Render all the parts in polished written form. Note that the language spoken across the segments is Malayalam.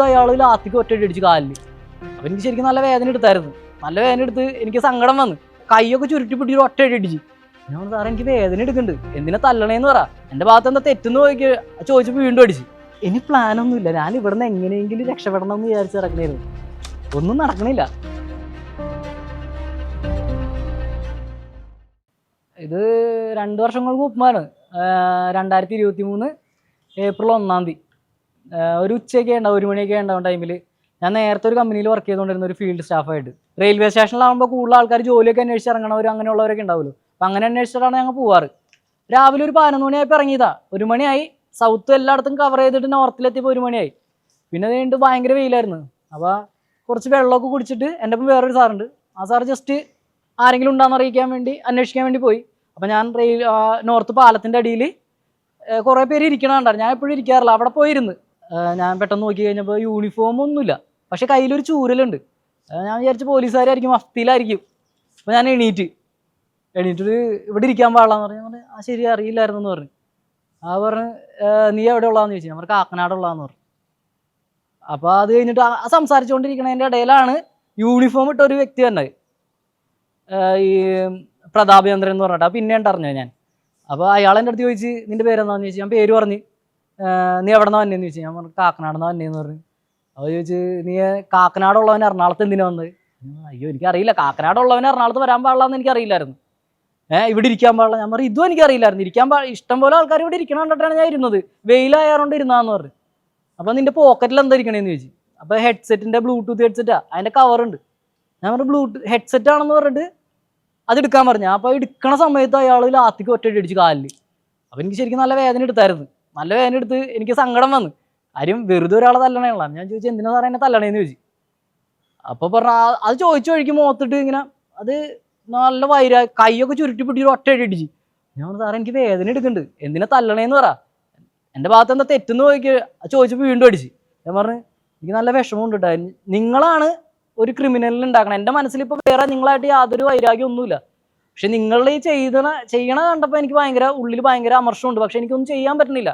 അയാൾ ലാത്തിക്ക് ഒറ്റ അടിച്ച് കാലിൽ. അപ്പം എനിക്ക് ശരിക്കും നല്ല വേദന എടുത്തായിരുന്നു. നല്ല വേദന എടുത്ത് എനിക്ക് സങ്കടം വന്ന് കൈയൊക്കെ ചുരുട്ടി പിടിച്ച് ഒറ്റ അടിച്ച്. ഞാൻ സാറേ എനിക്ക് വേദന എടുക്കുന്നുണ്ട്, എന്തിനാ തല്ലണേന്ന് പറ, എൻ്റെ ഭാഗത്ത് എന്താ തെറ്റെന്ന് ചോദിച്ചപ്പോൾ വീണ്ടും അടിച്ച്. ഇനി പ്ലാനൊന്നുമില്ല, ഞാൻ ഇവിടുന്ന് എങ്ങനെയെങ്കിലും രക്ഷപ്പെടണം എന്ന് വിചാരിച്ച് നടക്കണായിരുന്നു. ഒന്നും നടക്കണില്ല. ഇത് 2 വർഷങ്ങൾക്ക് മുമ്പാണ്. 2023 ഏപ്രിൽ 1 ഒരു ഉച്ചയൊക്കെ ഉണ്ടാവും, 1 മണിയൊക്കെ ഉണ്ടാവും ടൈമിൽ ഞാൻ നേരത്തെ ഒരു കമ്പനിയിൽ വർക്ക് ചെയ്തുകൊണ്ടിരുന്ന ഒരു ഫീൽഡ് സ്റ്റാഫായിട്ട്. റെയിൽവേ സ്റ്റേഷനിലാകുമ്പോൾ കൂടുതൽ ആൾക്കാർ ജോലിയൊക്കെ അന്വേഷിച്ച് ഇറങ്ങണവരും അങ്ങനെയുള്ളവരൊക്കെ ഉണ്ടാവുമല്ലോ. അപ്പം അങ്ങനെ അന്വേഷിച്ചിട്ടാണ് ഞങ്ങൾ പോവാറ്. രാവിലെ ഒരു 11 മണിയായപ്പോൾ ഇറങ്ങിയതാ. 1 മണിയായി. സൗത്ത് എല്ലായിടത്തും കവർ ചെയ്തിട്ട് നോർത്തിലെത്തിയപ്പോൾ 1 മണിയായി. പിന്നെ അത് കഴിഞ്ഞിട്ട് ഭയങ്കര വെയിലായിരുന്നു. അപ്പോൾ കുറച്ച് വെള്ളമൊക്കെ കുടിച്ചിട്ട് എൻ്റെ ഒപ്പം വേറൊരു സാറുണ്ട്. ആ സാറ് ജസ്റ്റ് ആരെങ്കിലും ഉണ്ടാകുന്ന അന്വേഷിക്കാൻ വേണ്ടി പോയി. അപ്പം ഞാൻ നോർത്ത് പാലത്തിൻ്റെ അടിയിൽ കുറേ പേര് ഇരിക്കണുണ്ടായിരുന്നു. ഞാൻ എപ്പോഴും ഇരിക്കാറില്ല. അവിടെ പോയിരുന്നു. ഞാൻ പെട്ടെന്ന് നോക്കി കഴിഞ്ഞപ്പോൾ യൂണിഫോം ഒന്നുമില്ല, പക്ഷെ കയ്യിലൊരു ചൂരലുണ്ട്. ഞാൻ വിചാരിച്ചു പോലീസുകാരായിരിക്കും, മഫ്തിയിലായിരിക്കും. അപ്പോൾ ഞാൻ എണീറ്റിട്ട് ഇവിടെ ഇരിക്കാൻ പാടില്ലെന്ന് പറഞ്ഞു. ആ ശരി, അറിയില്ലായിരുന്നു എന്ന് പറഞ്ഞു. ആ പറഞ്ഞ് നീ എവിടെ ഉള്ളതെന്ന് ചോദിച്ചു. ഞാൻ പറഞ്ഞു കാക്കനാട് ഉള്ളതെന്ന് പറഞ്ഞു. അപ്പോൾ അത് കഴിഞ്ഞിട്ട് സംസാരിച്ചുകൊണ്ടിരിക്കണതിൻ്റെ ഇടയിലാണ് യൂണിഫോം ഇട്ട ഒരു വ്യക്തി തന്നെ, ഈ പ്രതാപചന്ദ്രൻ എന്ന് പറഞ്ഞിട്ട്. പിന്നെയാണ് അറിഞ്ഞത് ഞാൻ. അപ്പോൾ അയാൾ എൻ്റെ അടുത്ത് ചോദിച്ച് നിൻ്റെ പേരെന്താന്ന് ചോദിച്ചു. ഞാൻ പേര് പറഞ്ഞ്. നീ എവിടെ നിന്നാണ് വന്നതെന്ന് ചോദിച്ചു. ഞാൻ പറഞ്ഞു കാക്കനാടെന്നാണ് വന്നതെന്ന് പറഞ്ഞു. അപ്പോൾ ചോദിച്ച് നീ കാക്കനാടുള്ളവൻ എറണാകുളത്ത് എന്തിനാ വന്നത്? അയ്യോ എനിക്കറിയില്ല, കാക്കനാടുള്ളവൻ എറണാകുളത്ത് വരാൻ പാടില്ലെന്ന് എനിക്കറിയില്ലായിരുന്നു. ഇവിടെ ഇരിക്കാൻ പാടില്ല. ഞാൻ പറഞ്ഞു ഇതും എനിക്കറിയില്ലായിരുന്നു. ഇഷ്ടം പോലെ ആൾക്കാർ ഇവിടെ ഇരിക്കണം കണ്ടിട്ടാണ് ഞാൻ ഇരുന്നത്, വെയിലായതുകൊണ്ട് ഇരുന്നാന്ന് പറഞ്ഞു. അപ്പോൾ നിൻ്റെ പോക്കറ്റിൽ എന്താ ഇരിക്കണേന്ന് ചോദിച്ചു. അപ്പോൾ ഹെഡ്സെറ്റിൻ്റെ ബ്ലൂടൂത്ത് ഹെഡ്സെറ്റാണ്, അതിൻ്റെ കവറുണ്ട്. ഞാൻ പറഞ്ഞു ഹെഡ്സെറ്റ് ആണെന്ന് പറഞ്ഞിട്ട് അത് എടുക്കാൻ പറഞ്ഞു. അപ്പോൾ എടുക്കണ സമയത്ത് അയാൾ ലാത്തിക്ക് ഒറ്റ അടിച്ച് കാലിൽ. അപ്പോൾ എനിക്ക് ശരിക്കും നല്ല വേദന എടുത്തായിരുന്നു. നല്ല വേദന എടുത്ത് എനിക്ക് സങ്കടം വന്ന്. കാര്യം വെറുതെ ഒരാളെ തല്ലണേയുള്ള. ഞാൻ ചോദിച്ചു എന്തിനാ സാറേ എന്നെ തല്ലണേന്ന് ചോദിച്ചു. അപ്പോൾ പറഞ്ഞ അത് ചോദിച്ചു വഴിക്ക് മുഖത്തിട്ട് ഇങ്ങനെ അത് നല്ല കൈയൊക്കെ ചുരുട്ടി പിടിച്ച് ഒറ്റ അടിച്ച്. ഞാൻ പറഞ്ഞു സാറേ എനിക്ക് വേദന എടുക്കുന്നുണ്ട്, എന്തിനാ തല്ലണേന്ന് പറ, എൻ്റെ ഭാഗത്ത് എന്താ തെറ്റെന്ന് ചോദിച്ചപ്പോൾ വീണ്ടും അടിച്ച്. ഞാൻ പറഞ്ഞു എനിക്ക് നല്ല വിഷമമുണ്ട് കേട്ടോ, നിങ്ങളാണ് ഒരു ക്രിമിനലിൽ ഉണ്ടാക്കണം. എൻ്റെ മനസ്സിലിപ്പോൾ വേറെ നിങ്ങളായിട്ട് യാതൊരു വൈരാഗ്യം ഒന്നുമില്ല. പക്ഷെ നിങ്ങൾ ഈ ചെയ്യണ കണ്ടപ്പോൾ എനിക്ക് ഉള്ളിൽ ഭയങ്കര അമർഷമുണ്ട്. പക്ഷെ എനിക്കൊന്നും ചെയ്യാൻ പറ്റുന്നില്ല.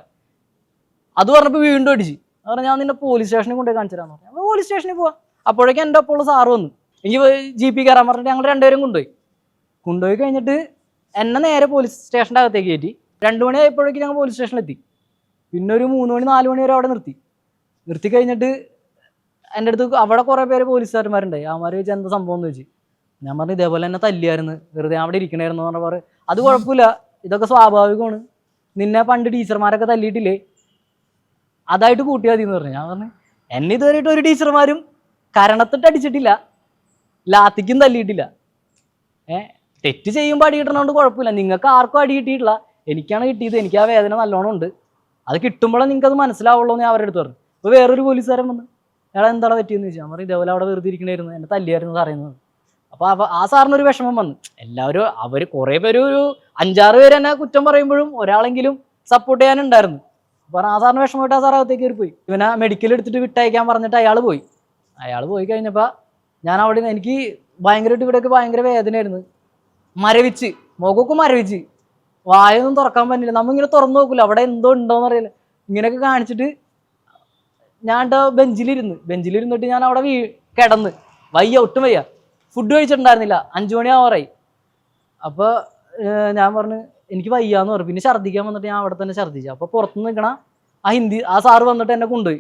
അത് പറഞ്ഞപ്പോൾ വീണ്ടും അടിച്ച്. പറഞ്ഞാൽ ഞാൻ നിന്നെ പോലീസ് സ്റ്റേഷനിൽ കൊണ്ടുപോയി കാണിച്ചു തരാമെന്ന് പറഞ്ഞു. അപ്പോൾ പോലീസ് സ്റ്റേഷനിൽ പോവാം. അപ്പോഴേക്കും എൻ്റെ ഒപ്പമുള്ള സാറ് വന്നു. എനിക്ക് ജീപ്പിൽ കയറാൻ പറഞ്ഞിട്ട് ഞങ്ങൾ രണ്ടുപേരും കൊണ്ടുപോയി കഴിഞ്ഞിട്ട് എന്നെ നേരെ പോലീസ് സ്റ്റേഷൻ്റെ അകത്തേക്ക് കയറ്റി. 2 മണി ആയപ്പോഴേക്കും ഞങ്ങൾ പോലീസ് സ്റ്റേഷനിലെത്തി. പിന്നെ ഒരു 3 മണി 4 മണി വരെ അവിടെ നിർത്തി കഴിഞ്ഞിട്ട് എൻ്റെ അടുത്ത് അവിടെ കുറേ പേര് പോലീസുകാരന്മാരുണ്ടായി. അവന്മാർ ചോദിച്ചാൽ എന്താ സംഭവം എന്ന് ചോദിച്ചു. ഞാൻ പറഞ്ഞു ഇതേപോലെ തന്നെ തല്ലിയായിരുന്നു, വെറുതെ അവിടെ ഇരിക്കണമായിരുന്നു എന്ന് പറഞ്ഞാൽ അത് കുഴപ്പമില്ല, ഇതൊക്കെ സ്വാഭാവികമാണ്, നിന്നെ പണ്ട് ടീച്ചർമാരൊക്കെ തല്ലിയിട്ടില്ലേ, അതായിട്ട് കൂട്ടിയാൽ മതി എന്ന് പറഞ്ഞു. ഞാൻ പറഞ്ഞു എന്നെ ഇതുവരെയായിട്ട് ഒരു ടീച്ചർമാരും കരണത്തിട്ട് അടിച്ചിട്ടില്ല, ലാത്തിക്കും തല്ലിയിട്ടില്ല. തെറ്റ് ചെയ്യുമ്പോൾ അടി കിട്ടണോണ്ട് കുഴപ്പമില്ല, നിങ്ങൾക്ക് ആർക്കും അടി കിട്ടിയിട്ടില്ല, എനിക്കാണ് കിട്ടിയത്, എനിക്ക് ആ വേദന നല്ലോണം ഉണ്ട്, അത് കിട്ടുമ്പോഴേ നിങ്ങൾക്കത് മനസ്സിലാവുള്ളൂ എന്ന് ഞാൻ അവരുടെ അടുത്ത് പറഞ്ഞു. അപ്പോൾ വേറൊരു പോലീസുകാരൻ വന്ന് അയാൾ എന്താണ് പറ്റിയെന്ന് ചോദിച്ചാൽ പറഞ്ഞു ഇതേപോലെ അവിടെ വെറുതെ ഇരിക്കണായിരുന്നു, എന്നെ തല്ലിയായിരുന്നു പറയുന്നത്. അപ്പോൾ ആ സാറിനൊരു വിഷമം വന്നു. എല്ലാവരും അവർ കുറേ പേര് ഒരു 5-6 പേര് എന്നെ കുറ്റം പറയുമ്പോഴും ഒരാളെങ്കിലും സപ്പോർട്ട് ചെയ്യാനുണ്ടായിരുന്നു. അപ്പോൾ ആ സാറിന് വിഷമമായിട്ട് ആ സാർ അകത്തേക്ക് കയറി പോയി. ഇവനെ മെഡിക്കൽ എടുത്തിട്ട് വിട്ടയക്കാൻ പറഞ്ഞിട്ട് അയാൾ പോയി കഴിഞ്ഞപ്പോൾ ഞാൻ അവിടെ നിന്ന് എനിക്ക് ഭയങ്കരമായിട്ട് ഇവിടെയൊക്കെ ഭയങ്കര വേദനയായിരുന്നു. മുഖമൊക്കെ മരവിച്ച് വായൊന്നും തുറക്കാൻ പറ്റില്ല. നമ്മളിങ്ങനെ തുറന്നു നോക്കില്ല, അവിടെ എന്തോ ഉണ്ടോയെന്ന് അറിയില്ല. ഇങ്ങനെയൊക്കെ കാണിച്ചിട്ട് ഞാൻ ബെഞ്ചിലിരുന്നിട്ട് ഞാൻ അവിടെ കിടന്ന് ഒട്ടും വയ്യ, ഫുഡ് കഴിച്ചിട്ടുണ്ടായിരുന്നില്ല. 5 മണി ആവാറായി. അപ്പോൾ ഞാൻ പറഞ്ഞു എനിക്ക് വയ്യാന്ന് പറഞ്ഞു. പിന്നെ ഛർദ്ദിക്കാൻ വന്നിട്ട് ഞാൻ അവിടെ തന്നെ ഛർദ്ദിച്ചു. അപ്പോൾ പുറത്തുനിന്ന് നിൽക്കണ ആ സാറ് വന്നിട്ട് എന്നെ കൊണ്ടുപോയി.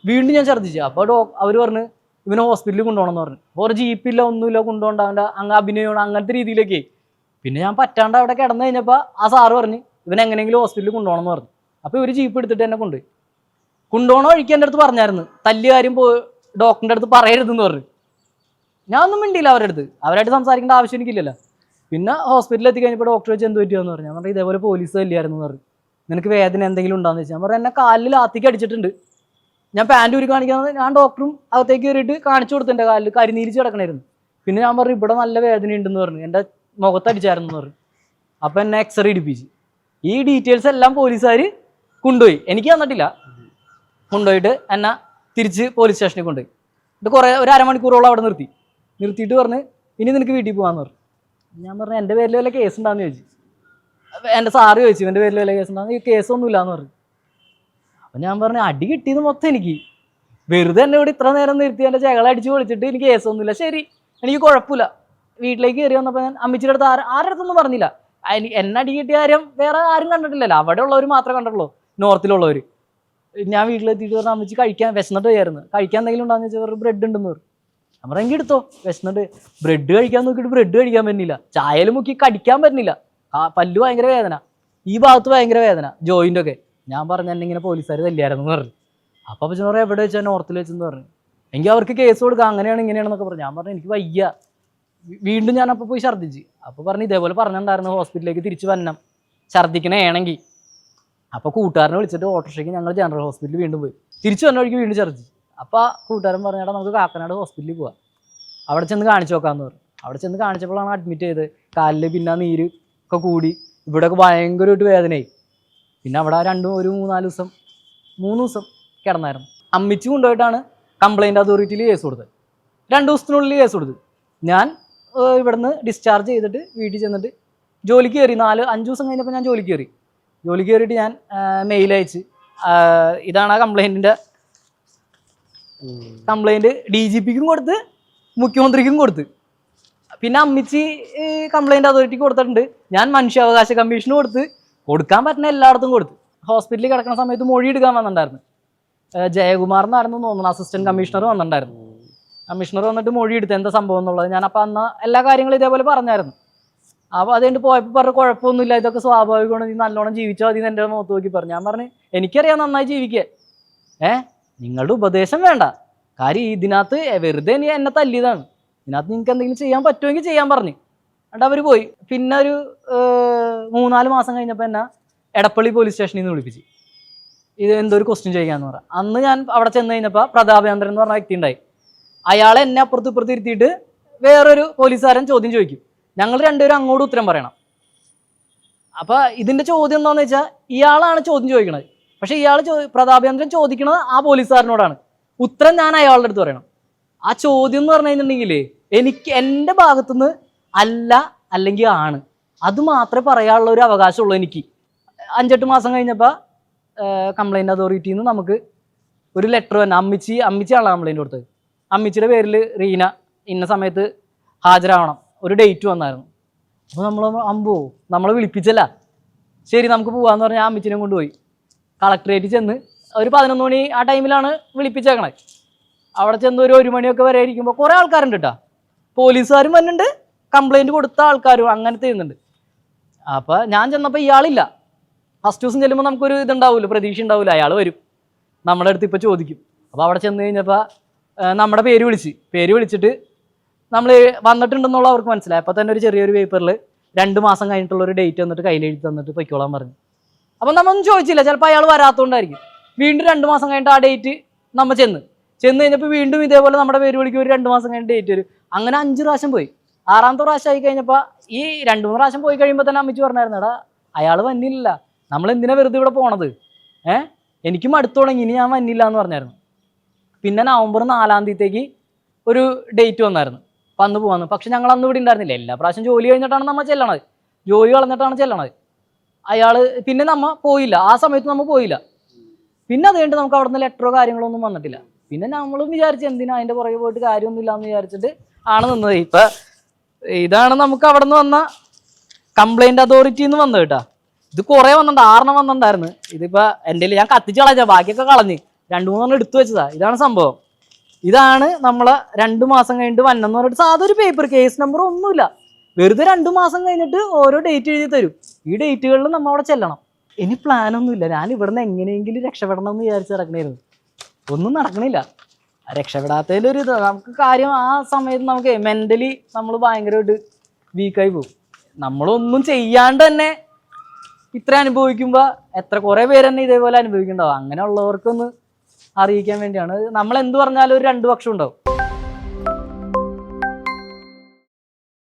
വീണ്ടും ഞാൻ ഛർദ്ദിച്ചു. അപ്പോൾ അവർ പറഞ്ഞു ഇവനെ ഹോസ്പിറ്റലിൽ കൊണ്ടുപോകണമെന്ന് പറഞ്ഞു. അപ്പോൾ ഒരു ജീപ്പില്ല ഒന്നുമില്ല കൊണ്ടുപോകണ്ട, അവൻ്റെ അഭിനയമാണ് അങ്ങനത്തെ രീതിയിലൊക്കെ. പിന്നെ ഞാൻ പറ്റാണ്ട് അവിടെ കിടന്നു കഴിഞ്ഞപ്പോൾ ആ സാറ് പറഞ്ഞു ഇവനെ എങ്ങനെയെങ്കിലും ഹോസ്പിറ്റലിൽ കൊണ്ടുപോകണമെന്ന് പറഞ്ഞു. അപ്പോൾ ഇവർ ജീപ്പ് എടുത്തിട്ട് എന്നെ കൊണ്ടുപോകണ വഴിക്ക് എൻ്റെ അടുത്ത് പറഞ്ഞായിരുന്നു തല്ലിയ കാര്യം ഡോക്ടറിൻ്റെ അടുത്ത് പറയരുതെന്ന് പറഞ്ഞു. ഞാൻ ഒന്നും മിണ്ടിയില്ല അവരായിട്ട് സംസാരിക്കേണ്ട ആവശ്യം എനിക്കില്ലല്ലോ. പിന്നെ ഹോസ്പിറ്റലിൽ എത്തി കഴിഞ്ഞപ്പോൾ ഡോക്ടർ വെച്ച് എന്ത് പറ്റിയെന്ന് പറഞ്ഞു. ഞാൻ പറഞ്ഞു ഇതേപോലെ പോലീസ് തല്ലിയായിരുന്നു എന്ന് പറഞ്ഞു. നിനക്ക് വേദന എന്തെങ്കിലും ഉണ്ടാകുന്ന വെച്ചാൽ ഞാൻ പറഞ്ഞു എന്നെ കാലിൽ ലാത്തിക്ക് അടിച്ചിട്ടുണ്ട്, ഞാൻ പാൻറ് ഊരി കാണിക്കാമെന്ന് ഞാൻ ഡോക്ടറും അകത്തേക്ക് കയറിയിട്ട് കാണിച്ചു കൊടുത്തു. എൻ്റെ കാലിൽ കരിനീരിച്ച് കിടക്കണമായിരുന്നു. പിന്നെ ഞാൻ പറഞ്ഞു ഇവിടെ നല്ല വേദനയുണ്ടെന്ന് പറഞ്ഞു, എൻ്റെ മുഖത്തടിച്ചായിരുന്നു എന്ന് പറഞ്ഞു. അപ്പോൾ എന്നെ എക്സ്റേ ഇടിപ്പിച്ച് ഈ ഡീറ്റെയിൽസ് എല്ലാം പോലീസുകാർ കൊണ്ടുപോയി, എനിക്ക് തന്നിട്ടില്ല. കൊണ്ടുപോയിട്ട് എന്നെ തിരിച്ച് പോലീസ് സ്റ്റേഷനിൽ കൊണ്ടുപോയി. എന്നിട്ട് ഒരു അരമണിക്കൂറോളം അവിടെ നിർത്തിയിട്ട് പറഞ്ഞ് ഇനി നിനക്ക് വീട്ടിൽ പോകാമെന്ന് പറഞ്ഞു. ഞാൻ പറഞ്ഞു എൻ്റെ പേരിൽ വല്ല കേസ് ഉണ്ടാകുന്ന ചോദിച്ചു. എൻ്റെ സാറ് ചോദിച്ചു എൻ്റെ പേരിൽ വല്ല കേസ് ഉണ്ടാകുന്ന. ഈ കേസൊന്നും ഇല്ലയെന്ന് പറഞ്ഞു. അപ്പം ഞാൻ പറഞ്ഞു അടി കിട്ടിയത് മൊത്തം എനിക്ക്, വെറുതെ എന്നെ ഇവിടെ ഇത്ര നേരം നിർത്തി എൻ്റെ ചെകള അടിച്ച് പൊളിച്ചിട്ട് എനിക്ക് കേസൊന്നുമില്ല, ശരി എനിക്ക് കുഴപ്പമില്ല. വീട്ടിലേക്ക് കയറി വന്നപ്പോൾ ഞാൻ അമ്മച്ചിയുടെ അടുത്ത് ആരുടെ അടുത്തൊന്നും പറഞ്ഞില്ല. എന്നെ അടി കിട്ടിയ കാര്യം വേറെ ആരും കണ്ടിട്ടില്ലല്ലോ, അവിടെ ഉള്ളവർ മാത്രമേ കണ്ടിട്ടുള്ളൂ, നോർത്തിലുള്ളവർ. ഞാൻ വീട്ടിലെത്തിയിട്ട് പറഞ്ഞാൽ അമ്മച്ചി കഴിക്കാൻ വിശന്നിട്ട് പോയായിരുന്നു, കഴിക്കാൻ എന്തെങ്കിലും ഉണ്ടാകുന്ന വെച്ചാൽ ബ്രെഡ് ഉണ്ടെന്ന് പറഞ്ഞു. നമ്മൾ എങ്കിൽ എടുത്തോ, വിശന്നിട്ട് ബ്രെഡ് കഴിക്കാൻ നോക്കിയിട്ട് ബ്രെഡ് കഴിക്കാൻ പറ്റുന്നില്ല, ചായയിൽ മുക്കി കടിക്കാൻ പറ്റുന്നില്ല, പല്ല് ഭയങ്കര വേദന, ഈ ഭാഗത്ത് ഭയങ്കര വേദന, ജോയിൻ്റൊക്കെ. ഞാൻ പറഞ്ഞു എന്നെ ഇങ്ങനെ പോലീസുകാർ തല്ലിയായിരുന്നു എന്ന് പറഞ്ഞു. അപ്പോൾ അപ്പച്ചൻ പറയാം എവിടെ വെച്ചാൽ നോർത്തിൽ വെച്ചെന്ന് പറഞ്ഞു. എങ്കിൽ അവർക്ക് കേസ് കൊടുക്കുക, അങ്ങനെയാണ് ഇങ്ങനെയാണെന്നൊക്കെ പറഞ്ഞു. ഞാൻ പറഞ്ഞു എനിക്ക് വയ്യ. വീണ്ടും ഞാൻ അപ്പോൾ പോയി ഛർദ്ദിച്ച്. അപ്പോൾ പറഞ്ഞു ഇതേപോലെ പറഞ്ഞിട്ടുണ്ടായിരുന്നു ഹോസ്പിറ്റലിലേക്ക് തിരിച്ച് വരണം ഛർദ്ദിക്കണേണെങ്കിൽ. അപ്പോൾ കൂട്ടുകാരനെ വിളിച്ചിട്ട് ഓട്ടോറിക്ഷയ്ക്ക് ഞങ്ങൾ ജനറൽ ഹോസ്പിറ്റലിൽ വീണ്ടും പോയി. തിരിച്ചു വന്ന വഴിക്ക് വീണ്ടും ഛർദ്ദിച്ച്. അപ്പോൾ കൂട്ടുകാരൻ പറഞ്ഞാൽ നമുക്ക് കാക്കനാട് ഹോസ്പിറ്റലിൽ പോവാം, അവിടെ ചെന്ന് കാണിച്ചു നോക്കാമെന്ന് പറഞ്ഞു. അവിടെ ചെന്ന് കാണിച്ചപ്പോഴാണ് അഡ്മിറ്റ് ചെയ്ത്. കാലിൽ പിന്നെ നീര് ഒക്കെ കൂടി ഇവിടെയൊക്കെ ഭയങ്കരമായിട്ട് വേദനയായി. പിന്നെ അവിടെ ഒരു 3 ദിവസം കിടന്നായിരുന്നു. അമ്മിച്ച് കൊണ്ടുപോയിട്ടാണ് കംപ്ലയിൻറ്റ് അതോറിറ്റിയിൽ കേസ് കൊടുത്തത്. 2 ദിവസത്തിനുള്ളിൽ കേസ് കൊടുത്തു. ഞാൻ ഇവിടുന്ന് ഡിസ്ചാർജ് ചെയ്തിട്ട് വീട്ടിൽ ചെന്നിട്ട് ജോലിക്ക് കയറി. 4-5 ദിവസം കഴിഞ്ഞപ്പോൾ ഞാൻ ജോലിക്ക് കയറിയിട്ട് ഞാൻ മെയിൽ അയച്ച് ഇതാണ് ആ കംപ്ലയിൻറ്റ് DGPക്കും കൊടുത്ത് മുഖ്യമന്ത്രിക്കും കൊടുത്ത്. പിന്നെ അമ്മിച്ചി കംപ്ലയിൻറ്റ് അതോറിറ്റിക്ക് കൊടുത്തിട്ടുണ്ട്. ഞാൻ മനുഷ്യാവകാശ കമ്മീഷന് കൊടുക്കാൻ പറ്റുന്ന എല്ലായിടത്തും കൊടുത്തു. ഹോസ്പിറ്റലിൽ കിടക്കുന്ന സമയത്ത് മൊഴി എടുക്കാൻ വന്നിട്ടുണ്ടായിരുന്നു. ജയകുമാർ എന്നായിരുന്നു തോന്നുന്നു അസിസ്റ്റന്റ് കമ്മീഷണർ വന്നിട്ടുണ്ടായിരുന്നു. കമ്മീഷണർ വന്നിട്ട് മൊഴി എടുത്ത് എന്താ സംഭവം എന്നുള്ളത്. ഞാൻ അപ്പോൾ അന്ന് എല്ലാ കാര്യങ്ങളും ഇതേപോലെ പറഞ്ഞായിരുന്നു. അപ്പോൾ അതുകൊണ്ട് പോയപ്പോൾ പറഞ്ഞു കുഴപ്പമൊന്നുമില്ല, ഇതൊക്കെ സ്വാഭാവികമാണ്, നീ നല്ലോണം ജീവിച്ചാൽ മതി എന്ന് എൻ്റെ മുഖത്ത് നോക്കി പറഞ്ഞു. ഞാൻ പറഞ്ഞു എനിക്കറിയാം നന്നായി ജീവിക്കുക, നിങ്ങളുടെ ഉപദേശം വേണ്ട, കാര്യം ഇതിനകത്ത് വെറുതെ നീ എന്നെ തല്ലിയതാണ്, ഇതിനകത്ത് നിങ്ങൾക്ക് എന്തെങ്കിലും ചെയ്യാൻ പറ്റുമെങ്കിൽ ചെയ്യാൻ പറഞ്ഞു. എന്നിട്ട് അവർ പോയി. പിന്നെ ഒരു 3-4 മാസം കഴിഞ്ഞപ്പോൾ എന്നെ എടപ്പള്ളി പോലീസ് സ്റ്റേഷനിൽ നിന്ന് വിളിപ്പിച്ച് ഇത് എന്തോ ഒരു ക്വസ്റ്റ്യൻ ചെയ്യാമെന്ന് പറയാം. അന്ന് ഞാൻ അവിടെ ചെന്ന് കഴിഞ്ഞപ്പോൾ പ്രതാപചന്ദ്രൻ എന്ന് പറഞ്ഞ വ്യക്തി ഉണ്ടായി. അയാളെ എന്നെ അപ്പുറത്ത് ഇപ്പുറത്ത് ഇരുത്തിയിട്ട് വേറൊരു പോലീസുകാരൻ ചോദ്യം ചോദിക്കും. ഞങ്ങൾ രണ്ടുപേരും അങ്ങോട്ട് ഉത്തരം പറയണം. അപ്പോൾ ഇതിൻ്റെ ചോദ്യം എന്താണെന്ന് വെച്ചാൽ ഇയാളാണ് ചോദ്യം ചോദിക്കണത്. പക്ഷേ പ്രതാപചന്ദ്രൻ ചോദിക്കുന്നത് ആ പോലീസുകാരനോടാണ്. ഉത്തരം ഞാൻ അയാളുടെ അടുത്ത് പറയണം. ആ ചോദ്യം എന്ന് പറഞ്ഞു കഴിഞ്ഞിട്ടുണ്ടെങ്കിൽ എനിക്ക് എൻ്റെ ഭാഗത്തുനിന്ന് അല്ല അല്ലെങ്കിൽ ആണ്, അത് മാത്രമേ പറയാനുള്ള ഒരു അവകാശമുള്ളൂ എനിക്ക്. 5-8 മാസം കഴിഞ്ഞപ്പോൾ കംപ്ലയിൻറ്റ് അതോറിറ്റിയിൽ നിന്ന് നമുക്ക് ഒരു ലെറ്റർ വന്നു. അമ്മിച്ചിയാണല്ലോ കംപ്ലയിൻറ്റ് കൊടുത്തത്. അമ്മിച്ചിയുടെ പേരിൽ റീന ഇന്ന സമയത്ത് ഹാജരാവണം, ഒരു ഡേറ്റ് വന്നായിരുന്നു. അപ്പോൾ നമ്മളെ വിളിപ്പിച്ചല്ല, ശരി നമുക്ക് പോകാമെന്ന് പറഞ്ഞാൽ അമ്മിച്ചിനെ കൊണ്ടുപോയി കളക്ടറേറ്റിൽ ചെന്ന്. ഒരു 11 മണി ആ ടൈമിലാണ് വിളിപ്പിച്ചേക്കണേ. അവിടെ ചെന്ന് ഒരു 1 മണിയൊക്കെ വരെ ഇരിക്കുമ്പോൾ കുറേ ആൾക്കാരുണ്ട് കേട്ടോ, പോലീസുകാരും വന്നിട്ടുണ്ട്, കംപ്ലയിൻറ്റ് കൊടുത്ത ആൾക്കാരും അങ്ങനത്തെ ചെയ്യുന്നുണ്ട്. അപ്പോൾ ഞാൻ ചെന്നപ്പോൾ ഇയാളില്ല. ഫസ്റ്റ് ദിവസം ചെല്ലുമ്പോൾ നമുക്കൊരു ഇതുണ്ടാവില്ല, പ്രതീക്ഷ ഉണ്ടാവില്ല, അയാൾ വരും നമ്മുടെ അടുത്ത് ഇപ്പോൾ ചോദിക്കും. അപ്പോൾ അവിടെ ചെന്ന് കഴിഞ്ഞപ്പോൾ നമ്മുടെ പേര് വിളിച്ചിട്ട് നമ്മൾ വന്നിട്ടുണ്ടെന്നുള്ള അവർക്ക് മനസ്സിലായി. അപ്പോൾ തന്നെ ഒരു ചെറിയൊരു പേപ്പറിൽ 2 മാസം കഴിഞ്ഞിട്ടുള്ളൊരു ഡേറ്റ് വന്നിട്ട് കയ്യിൽ എഴുതി തന്നിട്ട് പൊയ്ക്കോളാൻ പറഞ്ഞു. അപ്പം നമ്മളൊന്നും ചോദിച്ചില്ല, ചിലപ്പോൾ അയാൾ വരാത്തതുകൊണ്ടായിരിക്കും. വീണ്ടും 2 മാസം കഴിഞ്ഞിട്ട് ആ ഡേറ്റ് നമ്മൾ ചെന്ന് കഴിഞ്ഞപ്പോൾ വീണ്ടും ഇതേപോലെ നമ്മുടെ പേര് വിളിക്കും, ഒരു 2 മാസം കഴിഞ്ഞിട്ട് ഡേറ്റ് വരും. അങ്ങനെ 5 പ്രാവശ്യം പോയി. 6ാമത്തെ പ്രാവശ്യം ആയി കഴിഞ്ഞപ്പോൾ ഈ 2-3 പ്രാവശ്യം പോയി കഴിയുമ്പോൾ തന്നെ അമ്മച്ചി പറഞ്ഞായിരുന്നു, എടാ അയാൾ വന്നില്ല, നമ്മൾ എന്തിനാ വെറുതെ ഇവിടെ പോണത്, എനിക്കും അടുത്ത് തുടങ്ങി, ഇനി ഞാൻ വന്നില്ല എന്ന് പറഞ്ഞായിരുന്നു. പിന്നെ നവംബർ 4-ാം തീയതിക്ക് ഒരു ഡേറ്റ് വന്നായിരുന്നു, അപ്പം അന്ന് പോകാമെന്ന്. പക്ഷെ ഞങ്ങൾ അന്ന് ഇവിടെ ഉണ്ടായിരുന്നില്ല. എല്ലാ പ്രാവശ്യം ജോലി കഴിഞ്ഞിട്ടാണ് നമ്മൾ ചെല്ലണത്, ജോലി കളഞ്ഞിട്ടാണ് ചെല്ലണത്. അയാൾ പിന്നെ നമ്മൾ പോയില്ല, ആ സമയത്ത് നമ്മൾ പോയില്ല. പിന്നെ അത് കഴിഞ്ഞിട്ട് നമുക്ക് അവിടെ നിന്ന് ലെറ്ററോ കാര്യങ്ങളോ ഒന്നും വന്നിട്ടില്ല. പിന്നെ നമ്മളും വിചാരിച്ച് എന്തിനാ അതിൻ്റെ പുറകെ പോയിട്ട് കാര്യമൊന്നുമില്ല എന്ന് വിചാരിച്ചിട്ട് ആണ് നിന്നത്. ഇപ്പം ഇതാണ് നമുക്ക് അവിടെ നിന്ന് വന്ന കംപ്ലയിൻറ്റ് അതോറിറ്റിയിൽ നിന്ന് വന്നത് കേട്ടോ. ഇത് കുറേ വന്നിട്ടുണ്ട്, 6 വന്നിട്ടുണ്ടായിരുന്നു. ഇതിപ്പോൾ എൻ്റെ ഞാൻ കത്തിച്ച് കളഞ്ഞ, ബാക്കിയൊക്കെ കളഞ്ഞ് 2-3 എടുത്തു വെച്ചതാ. ഇതാണ് സംഭവം. ഇതാണ് നമ്മളെ 2 മാസം കഴിഞ്ഞിട്ട് വന്നെന്ന് പറഞ്ഞിട്ട് സാധാ പേപ്പർ, കേസ് നമ്പർ ഒന്നുമില്ല, വെറുതെ 2 മാസം കഴിഞ്ഞിട്ട് ഓരോ ഡേറ്റ് എഴുതി തരും. ഈ ഡേറ്റുകളിൽ നമ്മൾ അവിടെ ചെല്ലണം. ഇനി പ്ലാനൊന്നുമില്ല, ഞാൻ ഇവിടുന്ന് എങ്ങനെയെങ്കിലും രക്ഷപ്പെടണം എന്ന് വിചാരിച്ച് നടക്കണമായിരുന്നു. ഒന്നും നടക്കണില്ല. രക്ഷപ്പെടാത്തതിലൊരു ഇത് നമുക്ക് കാര്യം ആ സമയത്ത് നമുക്ക് മെൻ്റലി നമ്മൾ ഭയങ്കരമായിട്ട് വീക്കായി പോകും. നമ്മളൊന്നും ചെയ്യാണ്ട് തന്നെ ഇത്ര അനുഭവിക്കുമ്പോൾ കുറേ പേര് തന്നെ ഇതേപോലെ അനുഭവിക്കുന്നുണ്ടാവും. അങ്ങനെയുള്ളവർക്കൊന്ന് അറിയിക്കാൻ വേണ്ടിയാണ്. നമ്മൾ എന്ത് പറഞ്ഞാലും ഒരു 2 പക്ഷം ഉണ്ടാവും.